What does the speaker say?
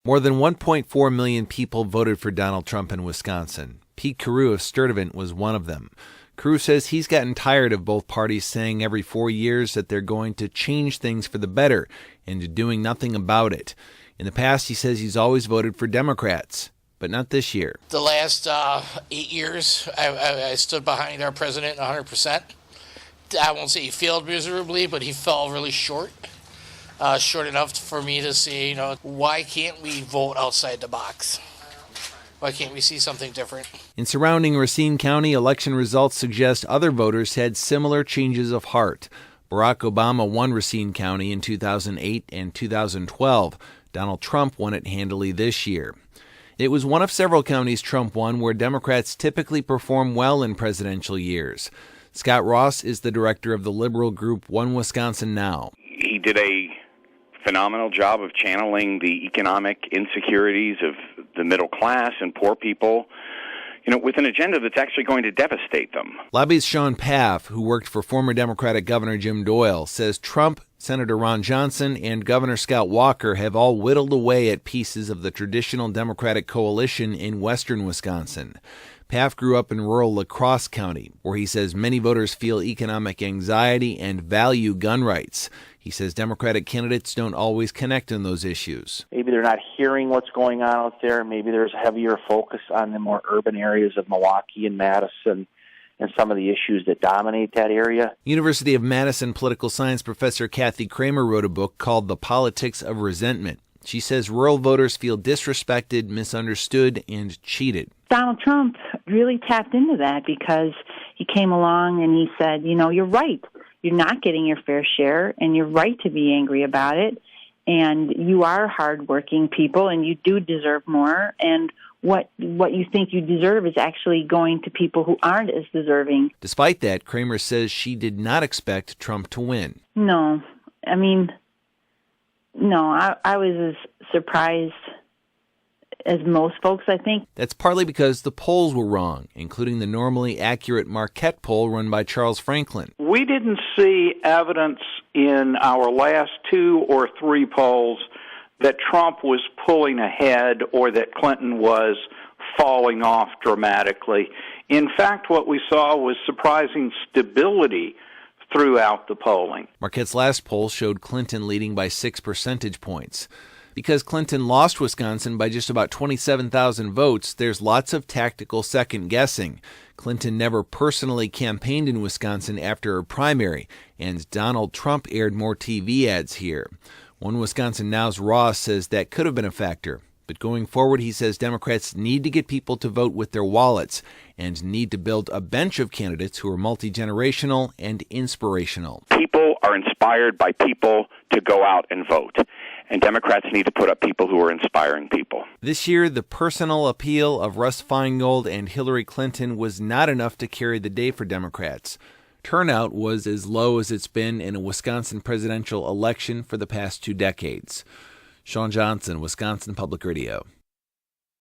More than 1.4 million people voted for Donald Trump in Wisconsin. Pete Carew of Sturtevant was one of them. Carew says he's gotten tired of both parties saying every 4 years that they're going to change things for the better and doing nothing about it. In the past, he says he's always voted for Democrats, but not this year. The last 8 years, I stood behind our president 100%. I won't say he failed miserably, but he fell really short. Short enough for me to say, why can't we vote outside the box? Why can't we see something different? In surrounding Racine County, election results suggest other voters had similar changes of heart. Barack Obama won Racine County in 2008 and 2012. Donald Trump won it handily this year. It was one of several counties Trump won where Democrats typically perform well in presidential years. Scott Ross is the director of the liberal group One Wisconsin Now. He did a phenomenal job of channeling the economic insecurities of the middle class and poor people, with an agenda that's actually going to devastate them. Lobbyist Sean Paff, who worked for former Democratic Governor Jim Doyle, says Trump, Senator Ron Johnson, and Governor Scott Walker have all whittled away at pieces of the traditional Democratic coalition in western Wisconsin. Paff grew up in rural La Crosse County, where he says many voters feel economic anxiety and value gun rights. He says Democratic candidates don't always connect on those issues. Maybe they're not hearing what's going on out there. Maybe there's a heavier focus on the more urban areas of Milwaukee and Madison and some of the issues that dominate that area. University of Madison political science professor Kathy Kramer wrote a book called The Politics of Resentment. She says rural voters feel disrespected, misunderstood, and cheated. Donald Trump really tapped into that because he came along and he said, you're right. You're not getting your fair share, and you're right to be angry about it. And you are hardworking people, and you do deserve more. And what you think you deserve is actually going to people who aren't as deserving. Despite that, Kramer says she did not expect Trump to win. No. I was as surprised as most folks, I think. That's partly because the polls were wrong, including the normally accurate Marquette poll run by Charles Franklin. We didn't see evidence in our last 2 or 3 polls that Trump was pulling ahead or that Clinton was falling off dramatically. In fact, what we saw was surprising stability throughout the polling. Marquette's last poll showed Clinton leading by 6 percentage points. Because Clinton lost Wisconsin by just about 27,000 votes, there's lots of tactical second-guessing. Clinton never personally campaigned in Wisconsin after her primary, and Donald Trump aired more TV ads here. One Wisconsin Now's Ross says that could have been a factor. But going forward, he says Democrats need to get people to vote with their wallets and need to build a bench of candidates who are multi-generational and inspirational. People are inspired by people to go out and vote. And Democrats need to put up people who are inspiring people. This year, the personal appeal of Russ Feingold and Hillary Clinton was not enough to carry the day for Democrats. Turnout was as low as it's been in a Wisconsin presidential election for the past 2 decades. Sean Johnson, Wisconsin Public Radio.